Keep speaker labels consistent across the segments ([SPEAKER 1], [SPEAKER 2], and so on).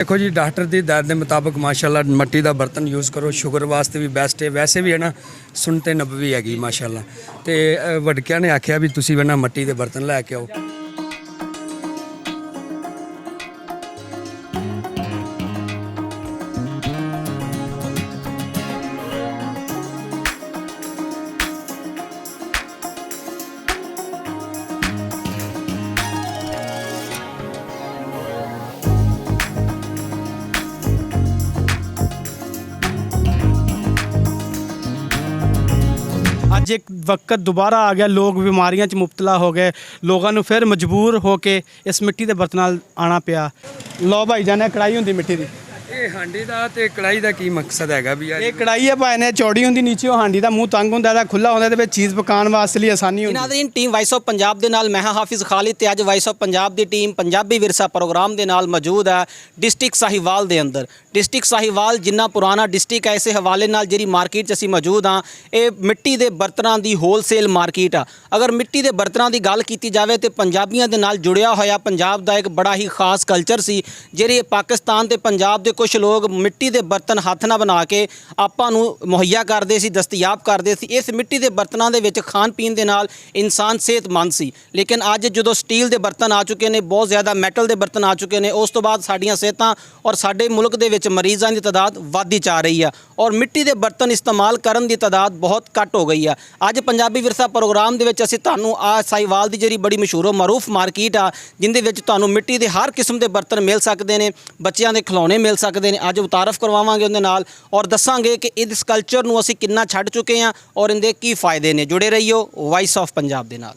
[SPEAKER 1] देखो जी डॉक्टर की हिदायत के मुताबिक माशाल्लाह मट्टी का बर्तन यूज़ करो, शुगर वास्ते भी बेस्ट है। वैसे भी है ना सुनते नबवी हैगी माशाल्लाह। तो वडकिया ने आख्या भी तुसी है ना मट्टी के बर्तन लैके आओ।
[SPEAKER 2] ਅੱਜ एक वक्त दोबारा आ गया, लोग बीमारियां च मुबतला हो गए, लोगों ਨੂੰ फिर मजबूर हो के इस मिट्टी के बर्तन नाल आना पिया। लो भाई जाने कढ़ाई होंदी मिट्टी की,
[SPEAKER 1] ये हांडी का ते कढ़ाई का की मकसद हैगा भी यार?
[SPEAKER 2] ਇਹ ਕੜਾਈ ਹੈ ਭਾਵੇਂ ਨੇ ਚੌੜੀ ਹੁੰਦੀ, ਨੀਚੇ ਹਾਂਡੀ ਦਾ ਮੂੰਹ ਤੰਗ ਹੁੰਦਾ, ਇਹਦਾ ਖੁੱਲਾ ਹੁੰਦਾ, ਤੇ ਵਿੱਚ ਚੀਜ਼ ਪਕਾਉਣ ਵਾਸਤੇ ਲਈ ਆਸਾਨੀ ਹੁੰਦੀ।
[SPEAKER 3] Nazreen, team vice of Punjab ਦੇ ਨਾਲ ਮੈਂ ਹਾਂ ਹਾਫਿਜ਼ ਖਾਲਿਦ ਤੇ ਅੱਜ vice of Punjab the team Punjabi ਵਿਰਸਾ ਪ੍ਰੋਗਰਾਮ ਦੇ ਨਾਲ ਮੌਜੂਦ ਹੈ ਡਿਸਟ੍ਰਿਕਟ ਸਾਹੀਵਾਲ ਦੇ ਅੰਦਰ। ਡਿਸਟ੍ਰਿਕਟ ਸਾਹੀਵਾਲ ਜਿੰਨਾ ਪੁਰਾਣਾ ਡਿਸਟ੍ਰਿਕਟ ਹੈ, ਇਸੇ ਹਵਾਲੇ ਨਾਲ ਜਿਹੜੀ ਮਾਰਕੀਟ 'ਚ ਅਸੀਂ ਮੌਜੂਦ ਹਾਂ, ਇਹ ਮਿੱਟੀ ਦੇ ਬਰਤਨਾਂ ਦੀ ਹੋਲਸੇਲ ਮਾਰਕੀਟ ਆ। ਅਗਰ ਮਿੱਟੀ ਦੇ ਬਰਤਨਾਂ ਦੀ ਗੱਲ ਕੀਤੀ ਜਾਵੇ ਤੇ ਪੰਜਾਬੀਆਂ ਦੇ ਨਾਲ ਜੁੜਿਆ ਹੋਇਆ ਪੰਜਾਬ ਦਾ ਇੱਕ ਬੜਾ ਹੀ ਖਾਸ ਕਲਚਰ ਸੀ। ਜਿਹੜੇ ਪਾਕਿਸਤਾਨ ਤੇ ਪੰਜਾਬ ਦੇ ਕੁਝ ਲੋਕ ਮਿੱਟੀ ਦੇ ਬਰਤਨ ਹੱਥ ਨਾਲ ਬਣਾ ਕੇ ਆਪਾਂ ਨੂੰ ਮੁਹੱਈਆ ਕਰਦੇ ਸੀ, ਦਸਤਿਆਬ ਕਰਦੇ ਸੀ। ਇਸ ਮਿੱਟੀ ਦੇ ਬਰਤਨਾਂ ਦੇ ਵਿੱਚ ਖਾਣ ਪੀਣ ਦੇ ਨਾਲ ਇਨਸਾਨ ਸਿਹਤਮੰਦ ਸੀ। ਲੇਕਿਨ ਅੱਜ ਜਦੋਂ ਸਟੀਲ ਦੇ ਬਰਤਨ ਆ ਚੁੱਕੇ ਨੇ, ਬਹੁਤ ਜ਼ਿਆਦਾ ਮੈਟਲ ਦੇ ਬਰਤਨ ਆ ਚੁੱਕੇ ਨੇ, ਉਸ ਤੋਂ ਬਾਅਦ ਸਾਡੀਆਂ ਸਿਹਤਾਂ ਔਰ ਸਾਡੇ ਮੁਲਕ ਦੇ ਵਿੱਚ ਮਰੀਜ਼ਾਂ ਦੀ ਤਾਦਾਦ ਵੱਧਦੀ ਜਾ ਰਹੀ ਆ ਔਰ ਮਿੱਟੀ ਦੇ ਬਰਤਨ ਇਸਤੇਮਾਲ ਕਰਨ ਦੀ ਤਾਦਾਦ ਬਹੁਤ ਘੱਟ ਹੋ ਗਈ ਆ। ਅੱਜ ਪੰਜਾਬੀ ਵਿਰਸਾ ਪ੍ਰੋਗਰਾਮ ਦੇ ਵਿੱਚ ਅਸੀਂ ਤੁਹਾਨੂੰ ਆ ਸਾਹੀਵਾਲ ਦੀ ਜਿਹੜੀ ਬੜੀ ਮਸ਼ਹੂਰ ਮਾਰੂਫ ਮਾਰਕੀਟ ਆ, ਜਿੰਦੇ ਵਿੱਚ ਤੁਹਾਨੂੰ ਮਿੱਟੀ ਦੇ ਹਰ ਕਿਸਮ ਦੇ ਬਰਤਨ ਮਿਲ ਸਕਦੇ ਨੇ, ਬੱਚਿਆਂ ਦੇ ਖਿਡੌਣੇ ਮਿਲ ਸਕਦੇ ਨੇ। ਅੱਜ ਤਾਰਫ ਕਰਵਾਵਾਂਗੇ ਉਹਦੇ ਨਾਲ ਔਰ ਦੱਸਾਂਗੇ ਕਿ ਇਸ ਕਲਚਰ ਨੂੰ ਅਸੀਂ ਕਿੰਨਾ ਛੱਡ ਚੁੱਕੇ ਹਾਂ ਔਰ ਇਹਦੇ ਕੀ ਫਾਇਦੇ ਨੇ। ਜੁੜੇ ਰਹੀਓ ਵਾਇਸ ਆਫ ਪੰਜਾਬ ਦੇ ਨਾਲ।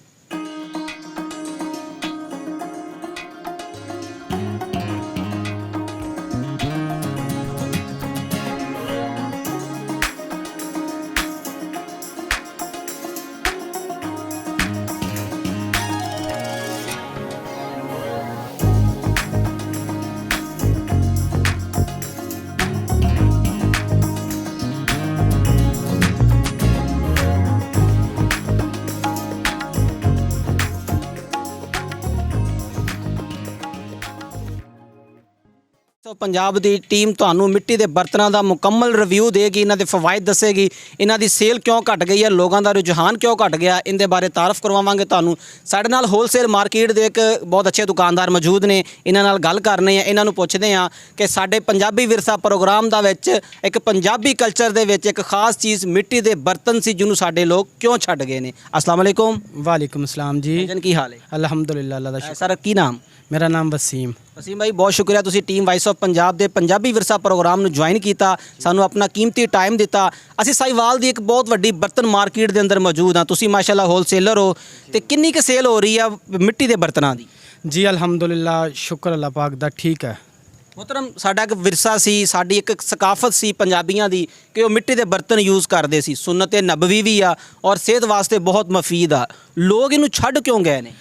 [SPEAKER 3] ਸੋ ਪੰਜਾਬ ਦੀ ਟੀਮ ਤੁਹਾਨੂੰ ਮਿੱਟੀ ਦੇ ਬਰਤਨਾਂ ਦਾ ਮੁਕੰਮਲ ਰਿਵਿਊ ਦੇਗੀ, ਇਹਨਾਂ ਦੇ ਫਵਾਇਦ ਦੱਸੇਗੀ, ਇਹਨਾਂ ਦੀ ਸੇਲ ਕਿਉਂ ਘਟ ਗਈ ਹੈ, ਲੋਕਾਂ ਦਾ ਰੁਝਾਨ ਕਿਉਂ ਘਟ ਗਿਆ, ਇਹਦੇ ਬਾਰੇ ਤਾਰਫ ਕਰਵਾਵਾਂਗੇ ਤੁਹਾਨੂੰ। ਸਾਡੇ ਨਾਲ ਹੋਲਸੇਲ ਮਾਰਕੀਟ ਦੇ ਇੱਕ ਬਹੁਤ ਅੱਛੇ ਦੁਕਾਨਦਾਰ ਮੌਜੂਦ ਨੇ, ਇਹਨਾਂ ਨਾਲ ਗੱਲ ਕਰਨੇ ਆ, ਇਹਨਾਂ ਨੂੰ ਪੁੱਛਦੇ ਆ ਕਿ ਸਾਡੇ ਪੰਜਾਬੀ ਵਿਰਸਾ ਪ੍ਰੋਗਰਾਮ ਦਾ ਵਿੱਚ ਇੱਕ ਪੰਜਾਬੀ ਕਲਚਰ ਦੇ ਵਿੱਚ ਇੱਕ ਖਾਸ ਚੀਜ਼ ਮਿੱਟੀ ਦੇ ਬਰਤਨ ਸੀ, ਜਿਹਨੂੰ ਸਾਡੇ ਲੋਕ ਕਿਉਂ ਛੱਡ ਗਏ ਨੇ। अस्सलाम वालेकुम।
[SPEAKER 2] वालेकुम अस्सलाम जी।
[SPEAKER 3] ਜਨ ਕੀ ਹਾਲ ਹੈ?
[SPEAKER 2] अल्हम्दुलिल्लाह, अल्लाह दा शुक्र।
[SPEAKER 3] ਸਰ ਕੀ ਨਾਮ?
[SPEAKER 2] मेरा नाम वसीम।
[SPEAKER 3] ਵਸੀਮ ਭਾਈ, ਬਹੁਤ ਸ਼ੁਕਰੀਆ ਤੁਸੀਂ ਟੀਮ ਵਾਇਸ ਆਫ ਪੰਜਾਬ ਦੇ ਪੰਜਾਬੀ ਵਿਰਸਾ ਪ੍ਰੋਗਰਾਮ ਨੂੰ ਜੁਆਇਨ ਕੀਤਾ, ਸਾਨੂੰ ਆਪਣਾ ਕੀਮਤੀ ਟਾਈਮ ਦਿੱਤਾ। ਅਸੀਂ ਸਾਹੀਵਾਲ ਦੀ ਇੱਕ ਬਹੁਤ ਵੱਡੀ ਬਰਤਨ ਮਾਰਕੀਟ ਦੇ ਅੰਦਰ ਮੌਜੂਦ ਹਾਂ। ਤੁਸੀਂ ਮਾਸ਼ਾਅੱਲਾ ਹੋਲਸੇਲਰ ਹੋ, ਤੇ ਕਿੰਨੀ ਕੁ ਸੇਲ ਹੋ ਰਹੀ ਆ ਮਿੱਟੀ ਦੇ ਬਰਤਨਾਂ ਦੀ?
[SPEAKER 2] जी अल्हम्दुलिल्लाह, शुक्र अल्लाह पाक दा, ठीक है।
[SPEAKER 3] ਮੁਹਤਰਮ, ਸਾਡਾ ਇੱਕ ਵਿਰਸਾ ਸੀ, ਸਾਡੀ ਇੱਕ ਸਕਾਫਤ ਸੀ ਪੰਜਾਬੀਆਂ ਦੀ ਕਿ ਉਹ ਮਿੱਟੀ ਦੇ ਬਰਤਨ ਯੂਜ਼ ਕਰਦੇ ਸੀ। ਸੁਨਨਤ ਨਬਵੀ ਵੀ ਆ ਔਰ ਸਿਹਤ ਵਾਸਤੇ ਬਹੁਤ ਮਫੀਦ ਆ। ਲੋਕ ਇਹਨੂੰ ਛੱਡ ਕਿਉਂ ਗਏ ਨੇ?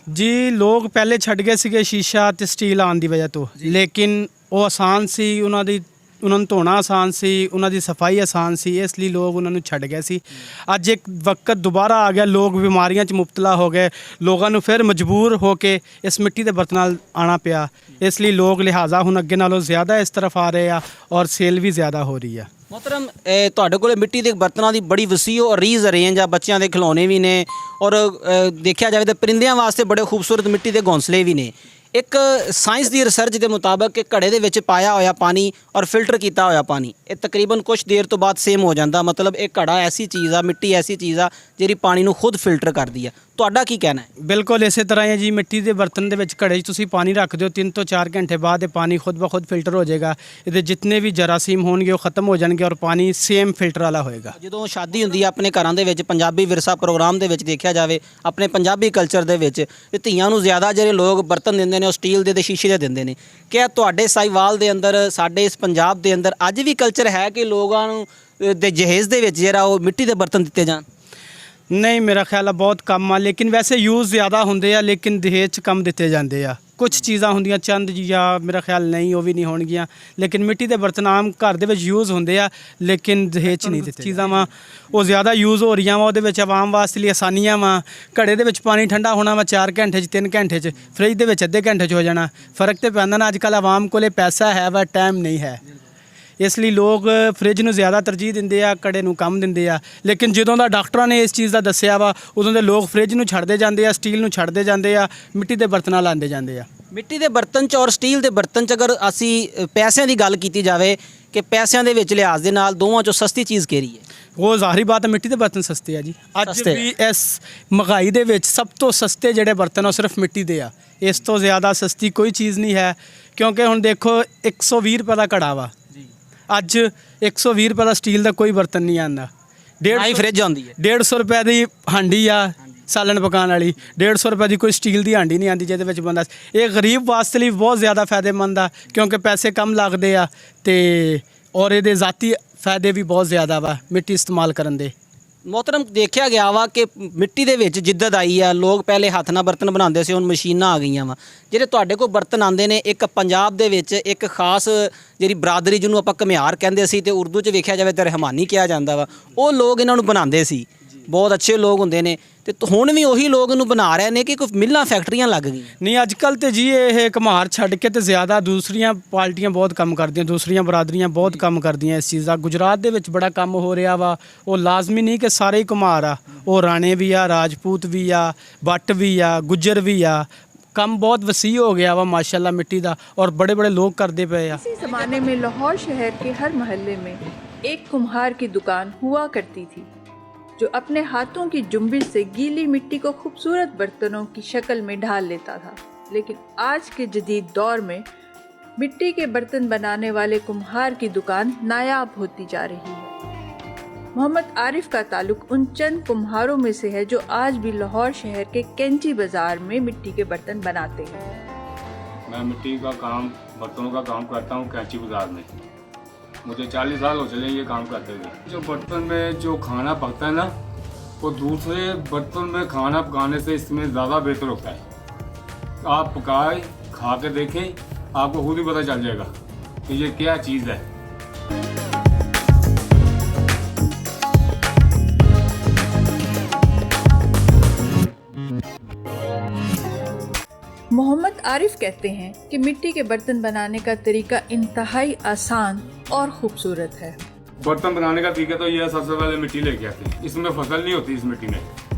[SPEAKER 2] जी लोग पहले छड़ गए सीगे शीशा ते स्टील आने की वजह तो, लेकिन वो आसान सी, उन्होंने धोना आसान सी, उन्होंने सफाई आसान सी, इसलिए लोग उन्होंने छड़ गए सी। अज एक वक्त दोबारा आ गया, लोग बीमारियां च मुबतला हो गए, लोगों ਨੂੰ फिर मजबूर हो के इस मिट्टी के बर्तन नाल आना पिया। इसलिए लोग लिहाजा हुण अगे नालों ज़्यादा इस तरफ आ रहे हैं और सेल भी ज़्यादा हो रही है।
[SPEAKER 3] ਮੁਹਤਰਮ, ਤੁਹਾਡੇ ਕੋਲ ਮਿੱਟੀ ਦੇ ਬਰਤਨਾਂ ਦੀ ਬੜੀ ਵਸੀਹ ਔਰ ਰੀਜ਼ ਰੇਂਜ ਆ, ਬੱਚਿਆਂ ਦੇ ਖਿਡੌਣੇ ਵੀ ਨੇ ਔਰ ਦੇਖਿਆ ਜਾਵੇ ਤਾਂ ਪਰਿੰਦਿਆਂ ਵਾਸਤੇ ਬੜੇ ਖੂਬਸੂਰਤ ਮਿੱਟੀ ਦੇ ਘੋਂਸਲੇ ਵੀ ਨੇ। ਇੱਕ ਸਾਇੰਸ ਦੀ ਰਿਸਰਚ ਦੇ ਮੁਤਾਬਕ ਕਿ ਘੜੇ ਦੇ ਵਿੱਚ ਪਾਇਆ ਹੋਇਆ ਪਾਣੀ ਔਰ ਫਿਲਟਰ ਕੀਤਾ ਹੋਇਆ ਪਾਣੀ ਇਹ ਤਕਰੀਬਨ ਕੁਝ ਦੇਰ ਤੋਂ ਬਾਅਦ ਸੇਮ ਹੋ ਜਾਂਦਾ। ਮਤਲਬ ਇਹ ਘੜਾ ਐਸੀ ਚੀਜ਼ ਆ, ਮਿੱਟੀ ਐਸੀ ਚੀਜ਼ ਆ ਜਿਹੜੀ ਪਾਣੀ ਨੂੰ ਖੁਦ ਫਿਲਟਰ ਕਰਦੀ ਆ। ਤੁਹਾਡਾ ਕੀ ਕਹਿਣਾ ਹੈ?
[SPEAKER 2] बिल्कुल इस तरह है जी। मिट्टी के बर्तन के घड़े तुसी पानी रख दो, 3 ਤੋਂ 4 घंटे बाद ये पानी खुद ब खुद फिल्टर हो जाएगा। ये जितने भी जरासीम होंगे वो ख़त्म हो जाएंगे और पानी सेम फिल्टर वाला होएगा।
[SPEAKER 3] ਜਦੋਂ ਸ਼ਾਦੀ ਹੁੰਦੀ ਆ ਆਪਣੇ ਘਰਾਂ ਦੇ ਵਿੱਚ, ਪੰਜਾਬੀ ਵਿਰਸਾ ਪ੍ਰੋਗਰਾਮ ਦੇ ਵਿੱਚ ਦੇਖਿਆ ਜਾਵੇ, ਆਪਣੇ ਪੰਜਾਬੀ ਕਲਚਰ ਦੇ ਵਿੱਚ ਧੀਆਂ ਨੂੰ ਜ਼ਿਆਦਾ ਜਿਹੜੇ ਲੋਕ ਬਰਤਨ ਦਿੰਦੇ ਨੇ ਉਹ ਸਟੀਲ ਦੇ ਤੇ ਸ਼ੀਸ਼ੇ ਦੇ ਦਿੰਦੇ ਨੇ। ਕਿ ਤੁਹਾਡੇ ਸਾਹੀਵਾਲ ਦੇ ਅੰਦਰ, ਸਾਡੇ ਇਸ ਪੰਜਾਬ ਦੇ ਅੰਦਰ ਅੱਜ ਵੀ ਕਲਚਰ ਹੈ ਕਿ ਲੋਕਾਂ ਨੂੰ ਦੇ ਜਹੇਜ਼ ਦੇ ਵਿੱਚ ਜਿਹੜਾ ਉਹ ਮਿੱਟੀ ਦੇ ਬਰਤਨ ਦਿੱਤੇ ਜਾਣ?
[SPEAKER 2] नहीं, मेरा ख्याल है बहुत कम आ, लेकिन वैसे यूज़ ज़्यादा होंगे आ, लेकिन दहेज कम दिते जाते आ। ਕੁਝ ਚੀਜ਼ਾਂ ਹੁੰਦੀਆਂ ਚੰਦ ਜਾਂ ਮੇਰਾ ਖਿਆਲ ਨਹੀਂ ਉਹ ਵੀ ਨਹੀਂ ਹੋਣਗੀਆਂ, ਲੇਕਿਨ ਮਿੱਟੀ ਦੇ ਬਰਤਨ ਆਮ ਘਰ ਦੇ ਵਿੱਚ ਯੂਜ਼ ਹੁੰਦੇ ਆ, ਲੇਕਿਨ ਦਹੇਜ 'ਚ ਨਹੀਂ ਦਿੱਤੇ ਚੀਜ਼ਾਂ ਵਾ ਉਹ ਜ਼ਿਆਦਾ ਯੂਜ਼ ਹੋ ਰਹੀਆਂ ਵਾ। ਉਹਦੇ ਵਿੱਚ ਆਵਾਮ ਵਾਸਤੇ ਲਈ ਆਸਾਨੀਆਂ ਵਾ। ਘੜੇ ਦੇ ਵਿੱਚ ਪਾਣੀ ਠੰਡਾ ਹੋਣਾ ਵਾ 4 ਘੰਟੇ 'ਚ 3 ਘੰਟੇ 'ਚ, ਫਰਿੱਜ ਦੇ ਵਿੱਚ ਅੱਧੇ ਘੰਟੇ 'ਚ ਹੋ ਜਾਣਾ। ਫਰਕ ਤੇ ਪੈਂਦਾ ਨਾ, ਅੱਜ ਕੱਲ੍ਹ ਆਵਾਮ ਕੋਲੇ ਪੈਸਾ ਹੈ ਵਾ, ਟਾਈਮ ਨਹੀਂ ਹੈ, ਇਸ ਲਈ ਲੋਕ ਫਰਿੱਜ ਨੂੰ ਜ਼ਿਆਦਾ ਤਰਜੀਹ ਦਿੰਦੇ ਆ, ਕੜੇ ਨੂੰ ਕਮ ਦਿੰਦੇ ਆ। ਲੇਕਿਨ ਜਦੋਂ ਦਾ ਡਾਕਟਰਾਂ ਨੇ ਇਸ ਚੀਜ਼ ਦਾ ਦੱਸਿਆ ਵਾ, ਉਦੋਂ ਦੇ ਲੋਕ ਫਰਿੱਜ ਨੂੰ ਛੱਡਦੇ ਜਾਂਦੇ ਆ, ਸਟੀਲ ਨੂੰ ਛੱਡਦੇ ਜਾਂਦੇ ਆ, ਮਿੱਟੀ ਦੇ ਬਰਤਨਾਂ ਲਾਉਂਦੇ ਜਾਂਦੇ ਆ।
[SPEAKER 3] ਮਿੱਟੀ ਦੇ ਬਰਤਨ 'ਚ ਔਰ ਸਟੀਲ ਦੇ ਬਰਤਨ 'ਚ ਅਗਰ ਅਸੀਂ ਪੈਸਿਆਂ ਦੀ ਗੱਲ ਕੀਤੀ ਜਾਵੇ ਕਿ ਪੈਸਿਆਂ ਦੇ ਵਿੱਚ ਲਿਹਾਜ਼ ਦੇ ਨਾਲ ਦੋਵਾਂ 'ਚੋਂ ਸਸਤੀ ਚੀਜ਼ ਕਿਹੜੀ ਹੈ?
[SPEAKER 2] ਉਹ ਜ਼ਾਹਰੀ ਬਾਤ ਹੈ, ਮਿੱਟੀ ਦੇ ਬਰਤਨ ਸਸਤੇ ਆ ਜੀ। ਅੱਜ
[SPEAKER 3] ਸਸਤੇ
[SPEAKER 2] ਵੀ ਇਸ ਮਹਿੰਗਾਈ ਦੇ ਵਿੱਚ ਸਭ ਤੋਂ ਸਸਤੇ ਜਿਹੜੇ ਬਰਤਨ ਉਹ ਸਿਰਫ ਮਿੱਟੀ ਦੇ ਆ। ਇਸ ਤੋਂ ਜ਼ਿਆਦਾ ਸਸਤੀ ਕੋਈ ਚੀਜ਼ ਨਹੀਂ ਹੈ, ਕਿਉਂਕਿ ਹੁਣ ਦੇਖੋ 120 ਰੁਪਏ ਦਾ ਘੜਾ ਵਾ, ਅੱਜ 120 ਰੁਪਏ ਦਾ ਸਟੀਲ ਦਾ ਕੋਈ ਬਰਤਨ ਨਹੀਂ ਆਉਂਦਾ।
[SPEAKER 3] ਨਾ ਹੀ ਫਰਿੱਜ ਆਉਂਦੀ ਹੈ।
[SPEAKER 2] 150 ਰੁਪਏ ਦੀ ਹਾਂਡੀ ਆ ਸਾਲਣ ਪਕਾਉਣ ਵਾਲੀ, 150 ਰੁਪਏ ਦੀ ਕੋਈ ਸਟੀਲ ਦੀ ਹਾਂਡੀ ਨਹੀਂ ਆਉਂਦੀ ਜਿਹਦੇ ਵਿੱਚ ਬੰਦਾ। ਇਹ ਗਰੀਬ ਵਾਸਤੇ ਲਈ ਬਹੁਤ ਜ਼ਿਆਦਾ ਫਾਇਦੇਮੰਦ ਆ, ਕਿਉਂਕਿ ਪੈਸੇ ਕਮ ਲੱਗਦੇ ਆ ਤੇ ਔਰ ਇਹਦੇ ਜ਼ਾਤੀ ਫਾਇਦੇ ਵੀ ਬਹੁਤ ਜ਼ਿਆਦਾ ਵਾ ਮਿੱਟੀ ਇਸਤੇਮਾਲ ਕਰਨ ਦੇ।
[SPEAKER 3] ਮੋਹਤਰਮ, ਦੇਖਿਆ ਗਿਆ ਵਾ ਕਿ ਮਿੱਟੀ ਦੇ ਵਿੱਚ ਜਿੱਦਤ ਆਈ ਆ। ਲੋਕ ਪਹਿਲੇ ਹੱਥ ਨਾਲ ਬਰਤਨ ਬਣਾਉਂਦੇ ਸੀ, ਹੁਣ ਮਸ਼ੀਨਾਂ ਆ ਗਈਆਂ ਵਾ। ਜਿਹੜੇ ਤੁਹਾਡੇ ਕੋਲ ਬਰਤਨ ਆਉਂਦੇ ਨੇ, ਇੱਕ ਪੰਜਾਬ ਦੇ ਵਿੱਚ ਇੱਕ ਖਾਸ ਜਿਹੜੀ ਬਰਾਦਰੀ ਜਿਹਨੂੰ ਆਪਾਂ ਘੁਮਿਆਰ ਕਹਿੰਦੇ ਸੀ ਤੇ ਉਰਦੂ 'ਚ ਵੇਖਿਆ ਜਾਵੇ ਤਾਂ ਰਹਿਮਾਨੀ ਕਿਹਾ ਜਾਂਦਾ ਵਾ, ਉਹ ਲੋਕ ਇਹਨਾਂ ਨੂੰ ਬਣਾਉਂਦੇ ਸੀ। ਬਹੁਤ ਅੱਛੇ ਲੋਕ ਹੁੰਦੇ ਨੇ ਤੇ ਹੁਣ ਵੀ ਉਹੀ ਲੋਕ ਇਹਨੂੰ ਬਣਾ ਰਹੇ ਨੇ ਕਿ ਕੋਈ ਮਿੱਲਾਂ ਫੈਕਟਰੀਆਂ ਲੱਗ ਗਈਆਂ।
[SPEAKER 2] ਨਹੀਂ, ਅੱਜ ਕੱਲ੍ਹ ਤੇ ਜੀ ਇਹ ਘੁਮਾਰ ਛੱਡ ਕੇ ਤੇ ਜ਼ਿਆਦਾ ਦੂਸਰੀਆਂ ਪਾਰਟੀਆਂ ਬਹੁਤ ਕੰਮ ਕਰਦੀਆਂ, ਦੂਸਰੀਆਂ ਬਰਾਦਰੀਆਂ ਬਹੁਤ ਕੰਮ ਕਰਦੀਆਂ ਇਸ ਚੀਜ਼ ਦਾ। ਗੁਜਰਾਤ ਦੇ ਵਿੱਚ ਬੜਾ ਕੰਮ ਹੋ ਰਿਹਾ ਵਾ। ਉਹ ਲਾਜ਼ਮੀ ਨਹੀਂ ਕਿ ਸਾਰੇ ਹੀ ਘੁਮਾਰ ਆ, ਉਹ ਰਾਣੇ ਵੀ ਆ, ਰਾਜਪੂਤ ਵੀ ਆ, ਬੱਟ ਵੀ ਆ, ਗੁੱਜਰ ਵੀ ਆ। ਕੰਮ बहुत वसी हो गया वा माशाल्लाह मिट्टी का, और बड़े बड़े लोग करते पे आ।
[SPEAKER 4] इसी ज़माने में लाहौर शहर के हर मोहल्ले में एक कुम्हार की दुकान हुआ करती थी, जो अपने हाथों की जुम्बिश से गीली मिट्टी को खूबसूरत बर्तनों की शक्ल में ढाल लेता था। लेकिन आज के जदीद दौर में मिट्टी के बर्तन बनाने वाले कुम्हार की दुकान नायाब होती जा रही है। मोहम्मद आरिफ का ताल्लुक उन चंद कुम्हारों में से है जो आज भी लाहौर शहर के कैंची बाजार में मिट्टी के बर्तन बनाते हैं।
[SPEAKER 5] मैं मिट्टी का काम, बर्तनों का काम करता हूँ कैंची बाजार में। मुझे 40 साल हो चले ये काम करते हुए। जो बर्तन में जो खाना पकता है ना, वो दूसरे बर्तन में खाना पकाने से इसमें ज़्यादा बेहतर होता है। आप पकाए, खा के देखें, आपको खुद ही पता चल जाएगा कि ये क्या चीज़ है।
[SPEAKER 4] मोहम्मद आरिफ कहते हैं कि मिट्टी के बर्तन बनाने का तरीका इंतहाई आसान और खूबसूरत है।
[SPEAKER 5] बर्तन बनाने का तरीका तो ये है, सबसे पहले मिट्टी लेके आते हैं। इसमें फसल नहीं होती इस मिट्टी में।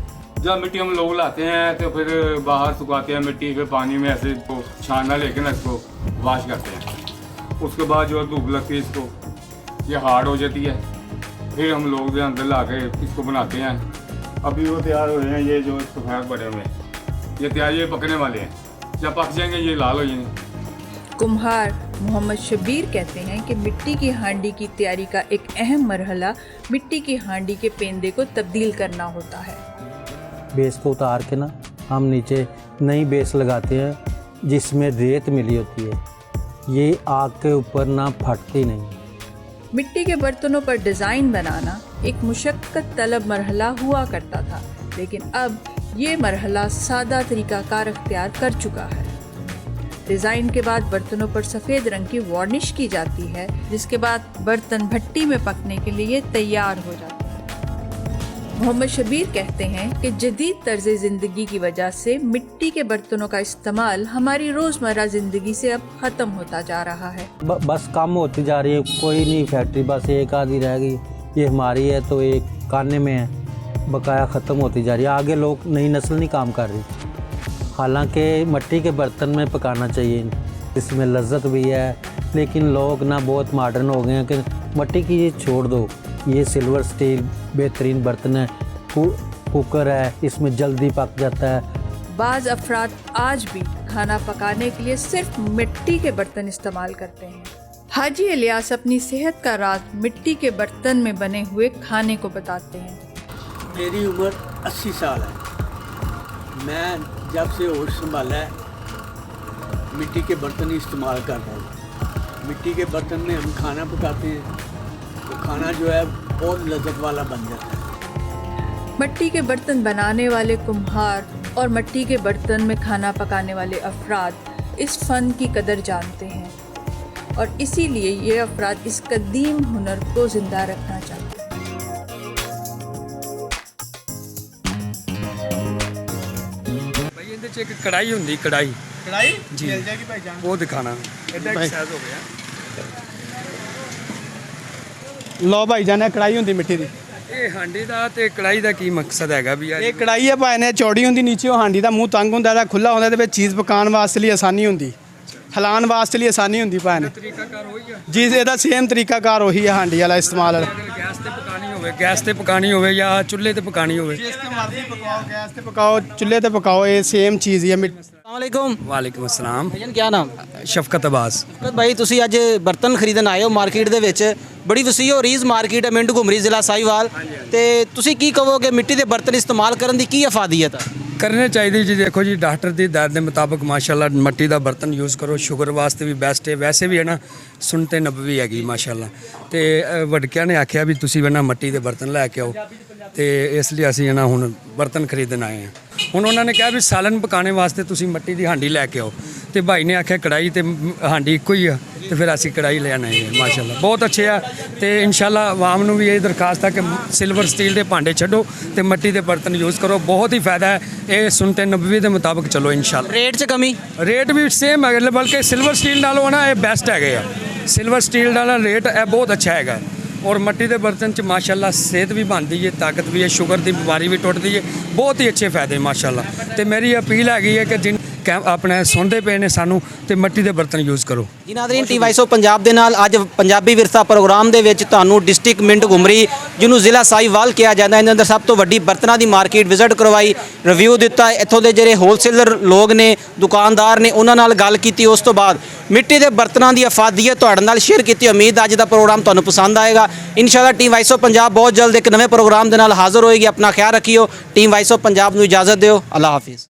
[SPEAKER 5] जब मिट्टी हम लोग लाते हैं तो फिर बाहर सुखाते हैं मिट्टी, फिर पानी में ऐसे तो छाना लेके ना इसको वाश करते हैं। उसके बाद जो धूप लगती है इसको, ये हार्ड हो जाती है। फिर हम लोग जो अंदर ला के इसको बनाते हैं। अभी वो तैयार हो रहे हैं, ये जो सफ़ेद पड़े हुए हैं ये तैयार, ये पकने वाले हैं। जब पक जाएंगे ये लाल हो जाएंगे।
[SPEAKER 4] कुम्हार मोहम्मद शबीर कहते हैं कि मिट्टी की हांडी की तैयारी का एक अहम मरहला मिट्टी की हांडी के पेंदे को तब्दील करना होता है।
[SPEAKER 6] बेस को उतार के ना हम नीचे नई बेस लगाते हैं जिसमें रेत मिली होती है, ये आग के ऊपर ना फटती नहीं।
[SPEAKER 4] मिट्टी के बर्तनों पर डिज़ाइन बनाना एक मुशक्कत तलब मरहला हुआ करता था, लेकिन अब ये मरहला सादा तरीकाकार अख्तियार कर चुका है। डिज़ाइन के बाद बर्तनों पर सफ़ेद रंग की वार्निश की जाती है, जिसके बाद बर्तन भट्टी में पकने के लिए तैयार हो जाते हैं। मोहम्मद शबीर कहते हैं कि जदीद तर्ज ज़िंदगी की वजह से मिट्टी के बर्तनों का इस्तेमाल हमारी रोज़मर्रा ज़िंदगी से अब ख़त्म होता जा रहा है।
[SPEAKER 6] बस कम होती जा रही है, कोई नहीं फैक्ट्री, बस एक आधी रह गई। ये हमारी है तो एक काने में है, बकाया ख़त्म होती जा रही है। आगे लोग नई नस्ल नहीं काम कर रही। हालांकि मिट्टी के बर्तन में पकाना चाहिए, इसमें लज्जत भी है, लेकिन लोग ना बहुत मॉडर्न हो गए हैं कि मिट्टी की ये छोड़ दो, ये सिल्वर स्टील बेहतरीन बर्तन है, कुकर है, इसमें जल्दी पक जाता है।
[SPEAKER 4] बाज़ अफराद आज भी खाना पकाने के लिए सिर्फ मिट्टी के बर्तन इस्तेमाल करते हैं। हाजी इलियास अपनी सेहत का राज मिट्टी के बर्तन में बने हुए खाने को बताते हैं।
[SPEAKER 7] मेरी उम्र 80 साल है। मैं जब से होश संभाला है मिट्टी के बर्तन ही इस्तेमाल कर रहा हूँ। मिट्टी के बर्तन में हम खाना पकाते हैं तो खाना जो है बहुत लज्जत वाला बन जाता है।
[SPEAKER 4] मिट्टी के बर्तन बनाने वाले कुम्हार और मिट्टी के बर्तन में खाना पकाने वाले अफराद इस फ़न की कदर जानते हैं और इसीलिए ये अफराद इस कदीम हुनर को ज़िंदा रखना चाहते हैं।
[SPEAKER 1] ਭਾਈ ਇਹਦੇ 'ਚ ਇੱਕ ਕੜਾਈ ਹੁੰਦੀ ਕੜਾਈ
[SPEAKER 2] ਕੜਾਈ
[SPEAKER 1] ਜੀ।
[SPEAKER 2] ਮਿਲ ਜਾਏਗੀ ਭਾਈਜਾਨ।
[SPEAKER 1] ਉਹ ਦਿਖਾਣਾ ਐਡਾ
[SPEAKER 2] ਭਾਈ।
[SPEAKER 1] ਸਾਈਜ਼ ਹੋ ਗਿਆ।
[SPEAKER 2] ਲਓ ਭਾਈਜਾਨ, ਇਹ ਕੜਾਈ ਹੁੰਦੀ ਮਿੱਟੀ ਦੀ।
[SPEAKER 1] ਇਹ ਹਾਂਡੀ ਦਾ ਤੇ ਕੜਾਈ ਦਾ ਕੀ ਮਕਸਦ ਹੈਗਾ ਵੀ
[SPEAKER 2] ਇਹ ਕੜਾਈ ਹੈ ਭਾਈ ਨੇ, ਚੌੜੀ ਹੁੰਦੀ, ਨੀਚੇ ਉਹ ਹਾਂਡੀ ਦਾ ਮੂੰਹ ਤੰਗ ਹੁੰਦਾ, ਇਹਦਾ ਖੁੱਲਾ ਹੁੰਦਾ, ਇਹਦੇ ਵਿੱਚ ਚੀਜ਼ ਪਕਾਉਣ ਵਾਸਤੇ ਲਈ ਆਸਾਨੀ ਹੁੰਦੀ, ਹਿਲਾਉਣ ਵਾਸਤੇ ਲਈ ਆਸਾਨੀ ਹੁੰਦੀ ਭਾਈ ਨੇ।
[SPEAKER 1] ਤਰੀਕਾਕਾਰ ਹੋਈ ਆ
[SPEAKER 2] ਜੀ ਇਹਦਾ ਸੇਮ ਤਰੀਕਾਕਾਰ ਉਹੀ ਹੈ ਹਾਂਡੀ ਵਾਲਾ ਇਸਤੇਮਾਲ ਵਾਲਾ।
[SPEAKER 1] ਅਗਰ ਗੈਸ ਤੇ ਪਕਾਣੀ ਹੋਵੇ ਜਾਂ ਚੁੱਲ੍ਹੇ ਤੇ ਪਕਾਣੀ ਹੋਵੇ।
[SPEAKER 2] ਜਿਸ ਤੇ ਮਰਜ਼ੀ ਪਕਾਓ, ਗੈਸ ਤੇ ਪਕਾਓ, ਚੁੱਲ੍ਹੇ ਤੇ ਪਕਾਓ, ਇਹ ਸੇਮ ਚੀਜ਼ ਹੀ ਹੈ।
[SPEAKER 3] अस्सलाम
[SPEAKER 1] ਵਾਲੇਕੁਮ ਅਸਲਾਮ।
[SPEAKER 3] ਭਾਈਜਾਨ ਕੀ ਨਾਮ?
[SPEAKER 1] ਸ਼ਫਕਤ ਅਬਾਸ।
[SPEAKER 3] ਭਾਈ ਤੁਸੀਂ ਅੱਜ ਬਰਤਨ ਖਰੀਦਣ ਆਏ ਹੋ ਮਾਰਕੀਟ ਦੇ ਵਿੱਚ, ਬੜੀ ਵਸੀਹ ਹੋ ਰੀਜ਼ ਮਾਰਕੀਟ ਹੈ, ਮਿੰਟੂ ਘੁਮਰੀ ਜ਼ਿਲ੍ਹਾ ਸਾਹੀਵਾਲ, ਤੇ ਤੁਸੀਂ ਕੀ ਕਹੋਗੇ ਮਿੱਟੀ ਦੇ ਬਰਤਨ ਇਸਤੇਮਾਲ ਕਰਨ ਦੀ ਕੀ ਅਫਾਦੀਅਤ ਹੈ?
[SPEAKER 1] ਕਰਨੇ ਚਾਹੀਦੇ ਜੀ। ਦੇਖੋ ਜੀ, ਡਾਕਟਰ ਦੀ ਦਾਦ ਦੇ ਮੁਤਾਬਕ ਮਾਸ਼ਾਅੱਲਾ ਮਿੱਟੀ ਦਾ ਬਰਤਨ ਯੂਜ਼ ਕਰੋ, ਸ਼ੂਗਰ ਵਾਸਤੇ ਵੀ ਬੈਸਟ ਹੈ। ਵੈਸੇ ਵੀ ਹੈ ਨਾ ਸੁਨਤੇ ਨਬਵੀ ਹੈਗੀ ਮਾਸ਼ਾਅੱਲਾ। ਤੇ ਵਡਕਿਆਂ ਨੇ ਆਖਿਆ ਵੀ ਤੁਸੀਂ ਨਾ ਮਿੱਟੀ ਦੇ ਬਰਤਨ ਲੈ ਕੇ ਆਓ, ਤੇ ਇਸ ਲਈ ਅਸੀਂ ਨਾ ਹੁਣ ਬਰਤਨ ਖਰੀਦਣ ਆਏ ਹਾਂ। ਹੁਣ ਉਹਨਾਂ ਨੇ ਕਿਹਾ ਵੀ ਸਾਲਨ ਪਕਾਉਣੇ ਵਾਸਤੇ ਤੁਸੀਂ ਮਿੱਟੀ ਦੀ ਹਾਂਡੀ ਲੈ ਕੇ ਆਓ, ਤੇ ਭਾਈ ਨੇ ਆਖਿਆ ਕੜਾਈ ਤੇ ਹਾਂਡੀ ਇੱਕੋ ਹੀ ਆ, ਤੇ ਫਿਰ ਅਸੀਂ ਕੜਾਈ ਲੈਣ ਆਏ ਹਾਂ। ਮਾਸ਼ਾਅੱਲਾ ਬਹੁਤ ਅੱਛੇ ਆ, ਤੇ ਇਨਸ਼ਾਅੱਲਾ ਆਵਾਮ ਨੂੰ ਵੀ ਇਹ ਦਰਖਾਸਤ ਹੈ ਕਿ ਸਿਲਵਰ ਸਟੀਲ ਦੇ ਭਾਂਡੇ ਛੱਡੋ ਤੇ ਮਿੱਟੀ ਦੇ ਬਰਤਨ ਯੂਜ਼ ਕਰੋ, ਬਹੁਤ ਹੀ ਫਾਇਦਾ ਹੈ। ਇਹ ਸੁਨਤੇ ਨਬਵੀ ਦੇ ਮੁਤਾਬਕ ਚਲੋ ਇਨਸ਼ਾਅੱਲਾ।
[SPEAKER 3] ਰੇਟ 'ਚ ਕਮੀ?
[SPEAKER 1] ਰੇਟ ਵੀ ਸੇਮ ਹੈ, ਬਲਕਿ ਸਿਲਵਰ ਸਟੀਲ ਨਾਲੋਂ ਨਾ ਇਹ ਬੈਸਟ ਹੈਗੇ ਆ। ਸਿਲਵਰ ਸਟੀਲ ਦਾ ਰੇਟ ਇਹ ਬਹੁਤ ਅੱਛਾ ਹੈਗਾ, ਔਰ ਮਿੱਟੀ ਦੇ ਬਰਤਨ 'ਚ ਮਾਸ਼ਾਅੱਲਾ ਸਿਹਤ ਵੀ ਬਣਦੀ ਹੈ, ਤਾਕਤ ਵੀ ਹੈ, ਸ਼ੂਗਰ ਦੀ ਬਿਮਾਰੀ ਵੀ ਟੁੱਟਦੀ ਹੈ, ਬਹੁਤ ਹੀ ਅੱਛੇ ਫਾਇਦੇ ਮਾਸ਼ਾਅੱਲਾ। ਤੇ ਮੇਰੀ ਅਪੀਲ ਹੈਗੀ ਹੈ ਕਿ ਜਿਨ ਆਪਣੇ ਸੁਣਦੇ ਪਏ ਨੇ ਸਾਨੂੰ, ਤੇ ਮਿੱਟੀ ਦੇ ਬਰਤਨ ਯੂਜ਼ ਕਰੋ।
[SPEAKER 3] ਜੀ ਨਾਜ਼ਰੀਨ, ਟੀ2 ਪੰਜਾਬ ਦੇ ਨਾਲ ਅੱਜ ਪੰਜਾਬੀ ਵਿਰਸਾ ਪ੍ਰੋਗਰਾਮ ਦੇ ਵਿੱਚ ਤੁਹਾਨੂੰ ਡਿਸਟ੍ਰਿਕਟ ਮਿੰਟ ਘੁਮਰੀ, ਜਿਹਨੂੰ ਜ਼ਿਲ੍ਹਾ ਸਾਹੀਵਾਲ ਕਿਹਾ ਜਾਂਦਾ, ਇਹਦੇ ਅੰਦਰ ਸਭ ਤੋਂ ਵੱਡੀ ਬਰਤਨਾਂ ਦੀ ਮਾਰਕੀਟ ਵਿਜ਼ਿਟ ਕਰਵਾਈ, ਰਿਵਿਊ ਦਿੱਤਾ, ਇੱਥੋਂ ਦੇ ਜਿਹੜੇ ਹੋਲਸੇਲਰ ਲੋਕ ਨੇ, ਦੁਕਾਨਦਾਰ ਨੇ, ਉਹਨਾਂ ਨਾਲ ਗੱਲ ਕੀਤੀ। ਉਸ ਤੋਂ ਬਾਅਦ ਮਿੱਟੀ ਦੇ ਬਰਤਨਾਂ ਦੀ ਅਫਾਦੀਅਤ ਤੁਹਾਡੇ ਨਾਲ ਸ਼ੇਅਰ ਕੀਤੀ। ਉਮੀਦ ਅੱਜ ਦਾ ਪ੍ਰੋਗਰਾਮ ਤੁਹਾਨੂੰ ਪਸੰਦ ਆਏਗਾ। ਇਨਸ਼ਾਅੱਲਾ ਟੀ2 ਪੰਜਾਬ ਬਹੁਤ ਜਲਦ ਇੱਕ ਨਵੇਂ ਪ੍ਰੋਗਰਾਮ ਦੇ ਨਾਲ ਹਾਜ਼ਰ ਹੋਏਗੀ। ਆਪਣਾ ਖਿਆਲ ਰੱਖਿਓ। ਟੀ2 ਪੰਜਾਬ ਨੂੰ ਇਜਾਜ਼ਤ ਦਿਓ। ਅੱਲਾ ਹਾਫਿਜ਼।